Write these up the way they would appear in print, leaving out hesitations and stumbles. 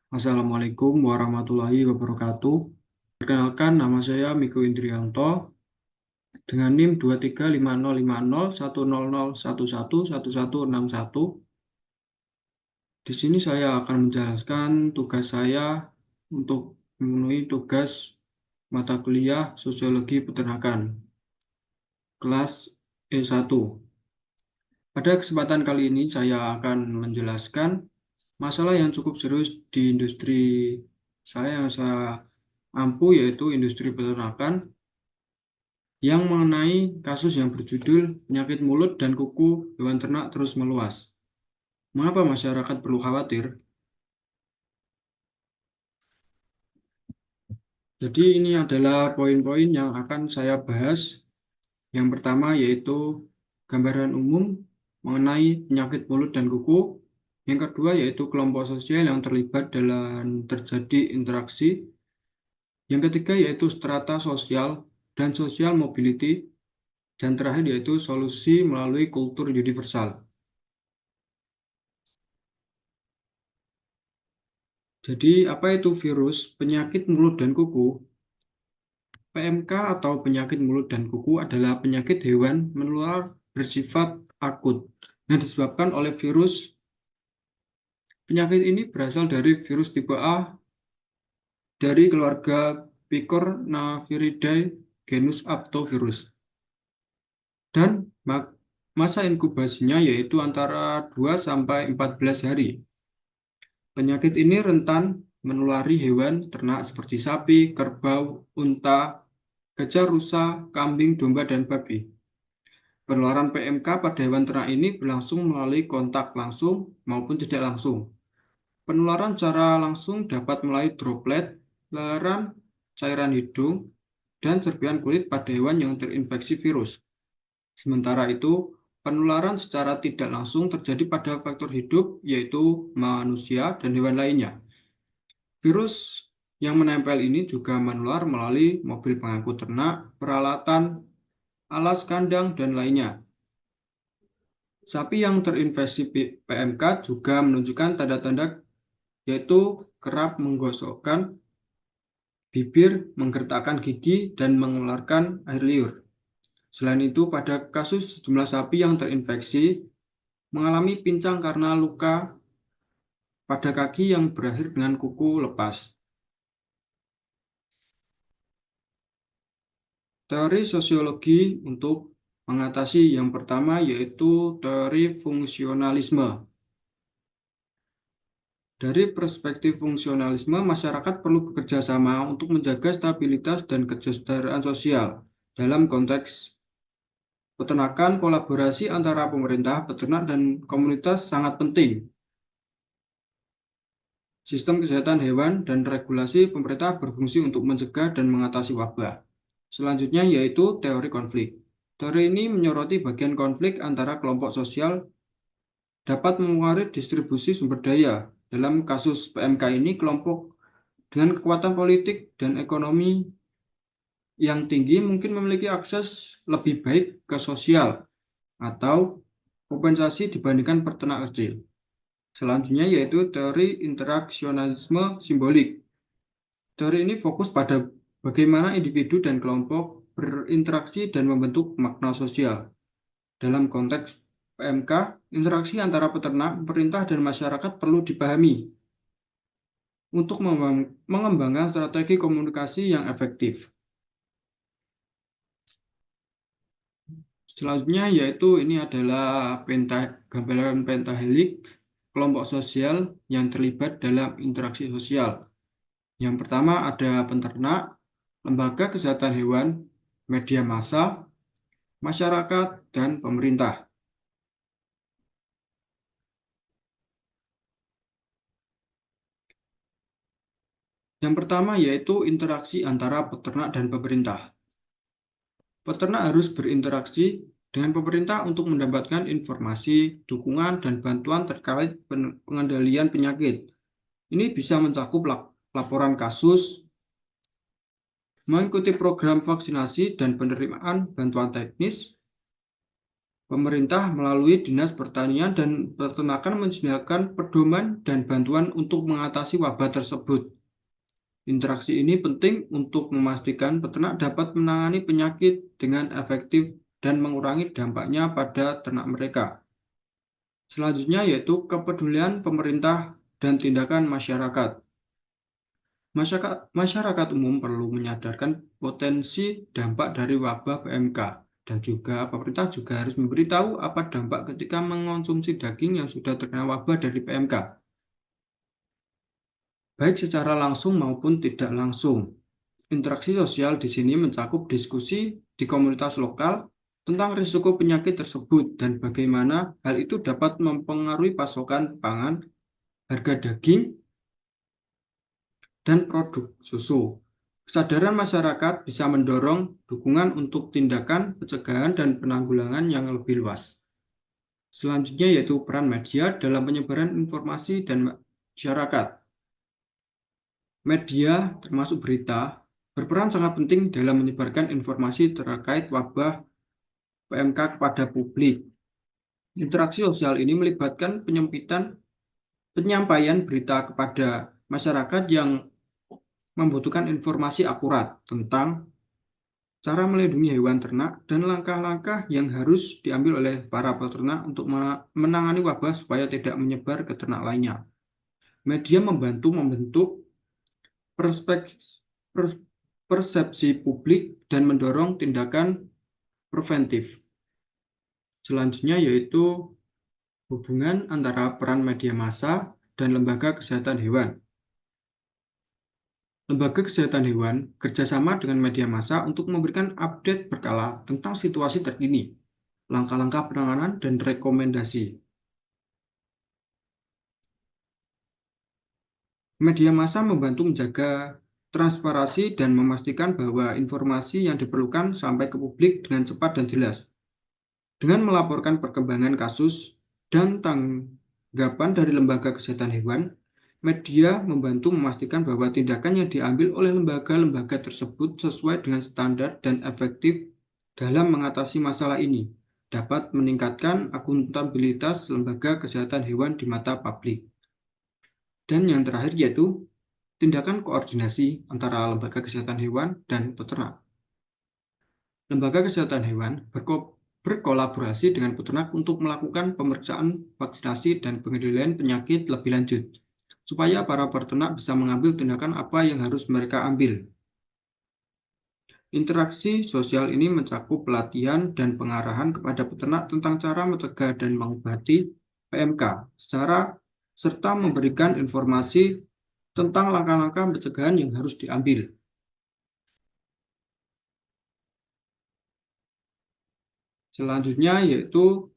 Assalamualaikum warahmatullahi wabarakatuh. Perkenalkan, nama saya Miko Indrianto dengan NIM 2350501001111161. Di sini saya akan menjelaskan tugas saya untuk memenuhi tugas mata kuliah Sosiologi Peternakan kelas E1. Pada kesempatan kali ini saya akan menjelaskan masalah yang cukup serius di industri saya yang saya ampu, yaitu industri peternakan, yang mengenai kasus yang berjudul penyakit mulut dan kuku hewan ternak terus meluas. Mengapa masyarakat perlu khawatir? Jadi ini adalah poin-poin yang akan saya bahas. Yang pertama yaitu gambaran umum mengenai penyakit mulut dan kuku. Yang kedua yaitu kelompok sosial yang terlibat dalam terjadi interaksi. Yang ketiga yaitu strata sosial dan social mobility. Dan terakhir yaitu solusi melalui kultur universal. Jadi, apa itu virus penyakit mulut dan kuku? PMK atau penyakit mulut dan kuku adalah penyakit hewan menular bersifat akut yang disebabkan oleh virus. Penyakit ini berasal dari virus tipe A dari keluarga Picornaviridae genus Aptovirus. Dan masa inkubasinya yaitu antara 2 sampai 14 hari. Penyakit ini rentan menulari hewan ternak seperti sapi, kerbau, unta, gajah rusa, kambing, domba, dan babi. Penularan PMK pada hewan ternak ini berlangsung melalui kontak langsung maupun tidak langsung. Penularan secara langsung dapat melalui droplet, leleran, cairan hidung, dan serpihan kulit pada hewan yang terinfeksi virus. Sementara itu, penularan secara tidak langsung terjadi pada faktor hidup, yaitu manusia dan hewan lainnya. Virus yang menempel ini juga menular melalui mobil pengangkut ternak, peralatan, alas kandang, dan lainnya. Sapi yang terinfeksi PMK juga menunjukkan tanda-tanda yaitu kerap menggosokkan bibir, menggertakkan gigi, dan mengeluarkan air liur. Selain itu, pada kasus sejumlah sapi yang terinfeksi mengalami pincang karena luka pada kaki yang berakhir dengan kuku lepas. Teori sosiologi untuk mengatasi yang pertama yaitu teori fungsionalisme. Dari perspektif fungsionalisme, masyarakat perlu bekerja sama untuk menjaga stabilitas dan kesejahteraan sosial. Dalam konteks peternakan, kolaborasi antara pemerintah, peternak, dan komunitas sangat penting. Sistem kesehatan hewan dan regulasi pemerintah berfungsi untuk mencegah dan mengatasi wabah. Selanjutnya yaitu teori konflik. Teori ini menyoroti bagian konflik antara kelompok sosial dapat mempengaruhi distribusi sumber daya. Dalam kasus PMK ini, kelompok dengan kekuatan politik dan ekonomi yang tinggi mungkin memiliki akses lebih baik ke sosial atau kompensasi dibandingkan peternak kecil. Selanjutnya yaitu teori interaksionalisme simbolik. Teori ini fokus pada bagaimana individu dan kelompok berinteraksi dan membentuk makna sosial. Dalam konteks PMK, interaksi antara peternak, pemerintah, dan masyarakat perlu dipahami untuk mengembangkan strategi komunikasi yang efektif. Selanjutnya yaitu ini adalah gambaran pentahelik kelompok sosial yang terlibat dalam interaksi sosial. Yang pertama ada peternak, lembaga kesehatan hewan, media massa, masyarakat, dan pemerintah. Yang pertama yaitu interaksi antara peternak dan pemerintah. Peternak harus berinteraksi dengan pemerintah untuk mendapatkan informasi, dukungan, dan bantuan terkait pengendalian penyakit. Ini bisa mencakup laporan kasus, mengikuti program vaksinasi dan penerimaan bantuan teknis, Pemerintah melalui Dinas Pertanian dan Peternakan menyediakan pedoman dan bantuan untuk mengatasi wabah tersebut. Interaksi ini penting untuk memastikan peternak dapat menangani penyakit dengan efektif dan mengurangi dampaknya pada ternak mereka. Selanjutnya yaitu kepedulian pemerintah dan tindakan masyarakat. Masyarakat umum perlu menyadarkan potensi dampak dari wabah PMK dan juga pemerintah juga harus memberitahu apa dampak ketika mengonsumsi daging yang sudah terkena wabah dari PMK, baik secara langsung maupun tidak langsung. Interaksi sosial di sini mencakup diskusi di komunitas lokal tentang risiko penyakit tersebut dan bagaimana hal itu dapat mempengaruhi pasokan pangan, harga daging, dan produk susu. Kesadaran masyarakat bisa mendorong dukungan untuk tindakan pencegahan dan penanggulangan yang lebih luas. Selanjutnya yaitu peran media dalam penyebaran informasi dan masyarakat. Media, termasuk berita, berperan sangat penting dalam menyebarkan informasi terkait wabah PMK kepada publik. Interaksi sosial ini melibatkan penyampaian berita kepada masyarakat yang membutuhkan informasi akurat tentang cara melindungi hewan ternak dan langkah-langkah yang harus diambil oleh para peternak untuk menangani wabah supaya tidak menyebar ke ternak lainnya. Media membantu membentuk persepsi publik dan mendorong tindakan preventif. Selanjutnya yaitu hubungan antara peran media massa dan lembaga kesehatan hewan. Lembaga Kesehatan Hewan kerjasama dengan media massa untuk memberikan update berkala tentang situasi terkini, langkah-langkah penanganan, dan rekomendasi. Media massa membantu menjaga transparansi dan memastikan bahwa informasi yang diperlukan sampai ke publik dengan cepat dan jelas. Dengan melaporkan perkembangan kasus dan tanggapan dari lembaga kesehatan hewan, media membantu memastikan bahwa tindakan yang diambil oleh lembaga-lembaga tersebut sesuai dengan standar dan efektif dalam mengatasi masalah ini, dapat meningkatkan akuntabilitas lembaga kesehatan hewan di mata publik. Dan yang terakhir yaitu tindakan koordinasi antara lembaga kesehatan hewan dan peternak. Lembaga kesehatan hewan berkolaborasi dengan peternak untuk melakukan pemeriksaan, vaksinasi, dan pengendalian penyakit lebih lanjut, supaya para peternak bisa mengambil tindakan apa yang harus mereka ambil. Interaksi sosial ini mencakup pelatihan dan pengarahan kepada peternak tentang cara mencegah dan mengobati PMK, serta memberikan informasi tentang langkah-langkah pencegahan yang harus diambil. Selanjutnya yaitu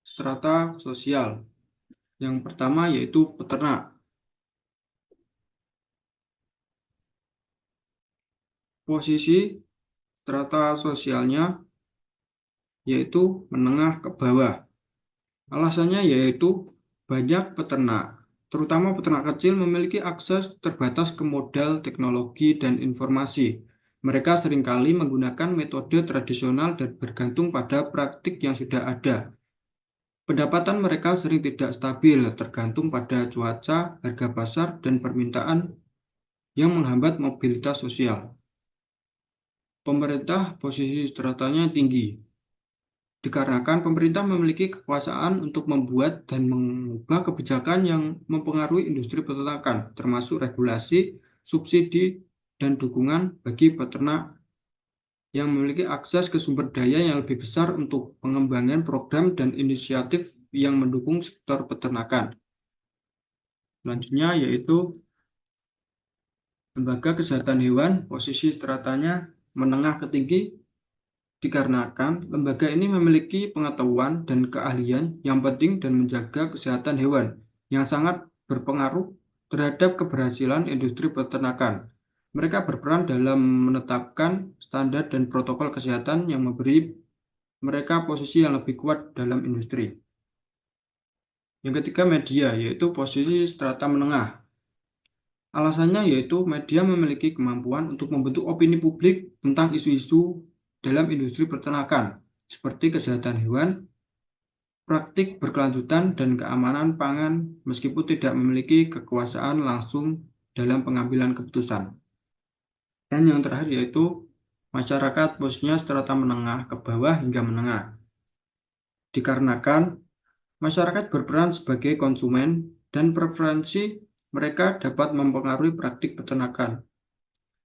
strata sosial. Yang pertama yaitu peternak. Posisi strata sosialnya yaitu menengah ke bawah. Alasannya yaitu banyak peternak, terutama peternak kecil, memiliki akses terbatas ke modal teknologi dan informasi. Mereka seringkali menggunakan metode tradisional dan bergantung pada praktik yang sudah ada. Pendapatan mereka sering tidak stabil, tergantung pada cuaca, harga pasar, dan permintaan yang menghambat mobilitas sosial. Pemerintah posisi stratanya tinggi, dikarenakan pemerintah memiliki kekuasaan untuk membuat dan mengubah kebijakan yang mempengaruhi industri peternakan, termasuk regulasi, subsidi, dan dukungan bagi peternak yang memiliki akses ke sumber daya yang lebih besar untuk pengembangan program dan inisiatif yang mendukung sektor peternakan. Selanjutnya yaitu lembaga kesehatan hewan, posisi stratanya menengah ke tinggi, dikarenakan lembaga ini memiliki pengetahuan dan keahlian yang penting dan menjaga kesehatan hewan yang sangat berpengaruh terhadap keberhasilan industri peternakan. Mereka berperan dalam menetapkan standar dan protokol kesehatan yang memberi mereka posisi yang lebih kuat dalam industri. Yang ketiga media, yaitu posisi strata menengah. Alasannya yaitu media memiliki kemampuan untuk membentuk opini publik tentang isu-isu dalam industri peternakan. seperti kesehatan hewan, praktik berkelanjutan, dan keamanan pangan meskipun tidak memiliki kekuasaan langsung dalam pengambilan keputusan. Dan yang terakhir yaitu masyarakat posisinya strata menengah ke bawah hingga menengah. Dikarenakan masyarakat berperan sebagai konsumen dan preferensi mereka dapat mempengaruhi praktik peternakan.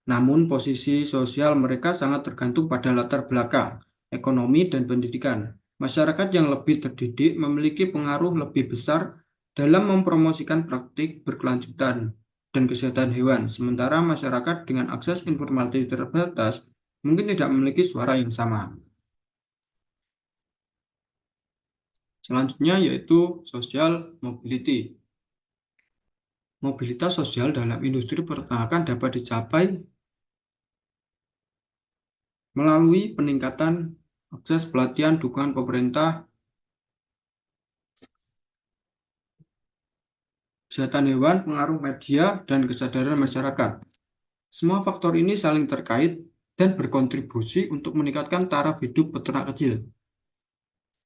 Namun posisi sosial mereka sangat tergantung pada latar belakang, ekonomi, dan pendidikan. Masyarakat yang lebih terdidik memiliki pengaruh lebih besar dalam mempromosikan praktik berkelanjutan dan kesehatan hewan, sementara masyarakat dengan akses informasi terbatas mungkin tidak memiliki suara yang sama. Selanjutnya yaitu social mobility. Mobilitas sosial dalam industri peternakan dapat dicapai melalui peningkatan akses pelatihan, dukungan pemerintah, kesehatan hewan, pengaruh media, dan kesadaran masyarakat. Semua faktor ini saling terkait dan berkontribusi untuk meningkatkan taraf hidup peternak kecil.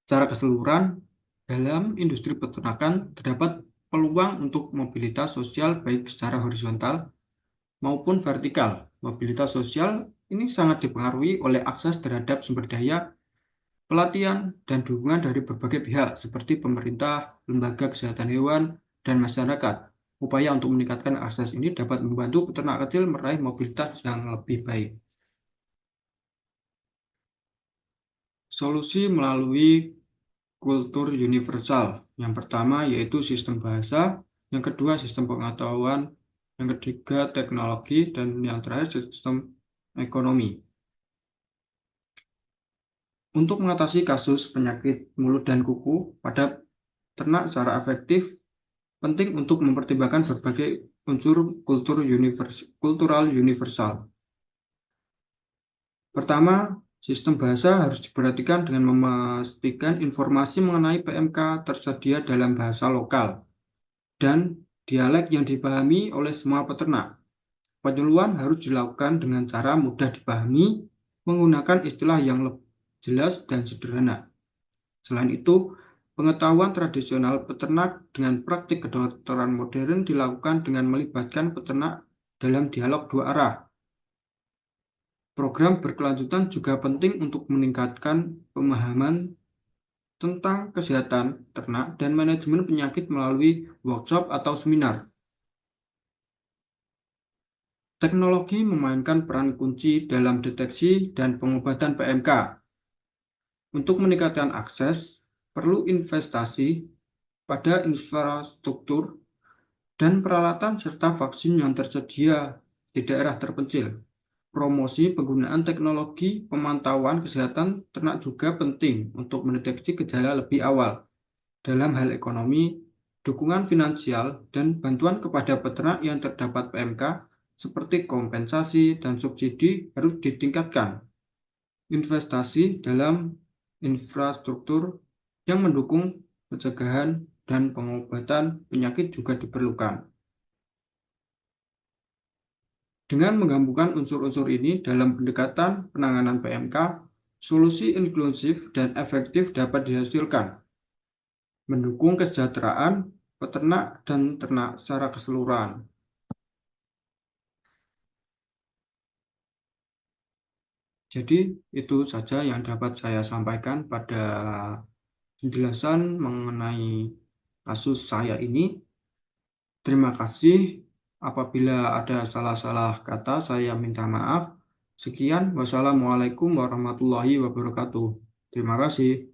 Secara keseluruhan, dalam industri peternakan terdapat peluang untuk mobilitas sosial baik secara horizontal maupun vertikal. Mobilitas sosial ini sangat dipengaruhi oleh akses terhadap sumber daya, pelatihan, dan dukungan dari berbagai pihak seperti pemerintah, lembaga kesehatan hewan, dan masyarakat. Upaya untuk meningkatkan akses ini dapat membantu peternak kecil meraih mobilitas yang lebih baik. Solusi melalui kultur universal. Yang pertama yaitu sistem bahasa, yang kedua sistem pengetahuan, yang ketiga teknologi, dan yang terakhir sistem ekonomi. Untuk mengatasi kasus penyakit mulut dan kuku pada ternak secara efektif, penting untuk mempertimbangkan berbagai unsur kultural universal. Pertama, sistem bahasa harus diperhatikan dengan memastikan informasi mengenai PMK tersedia dalam bahasa lokal dan dialek yang dipahami oleh semua peternak. Penyuluhan harus dilakukan dengan cara mudah dipahami, menggunakan istilah yang jelas dan sederhana. Selain itu, pengetahuan tradisional peternak dengan praktik kedokteran modern dilakukan dengan melibatkan peternak dalam dialog dua arah. Program berkelanjutan juga penting untuk meningkatkan pemahaman tentang kesehatan ternak dan manajemen penyakit melalui workshop atau seminar. Teknologi memainkan peran kunci dalam deteksi dan pengobatan PMK. Untuk meningkatkan akses, perlu investasi pada infrastruktur dan peralatan serta vaksin yang tersedia di daerah terpencil. Promosi penggunaan teknologi pemantauan kesehatan ternak juga penting untuk mendeteksi gejala lebih awal. Dalam hal ekonomi, dukungan finansial dan bantuan kepada peternak yang terdapat PMK seperti kompensasi dan subsidi harus ditingkatkan. Investasi dalam infrastruktur yang mendukung pencegahan dan pengobatan penyakit juga diperlukan. Dengan menggabungkan unsur-unsur ini dalam pendekatan penanganan PMK, solusi inklusif dan efektif dapat dihasilkan, mendukung kesejahteraan peternak dan ternak secara keseluruhan. Jadi itu saja yang dapat saya sampaikan pada penjelasan mengenai kasus saya ini. Terima kasih. Apabila ada salah-salah kata, saya minta maaf. Sekian, wassalamualaikum warahmatullahi wabarakatuh. Terima kasih.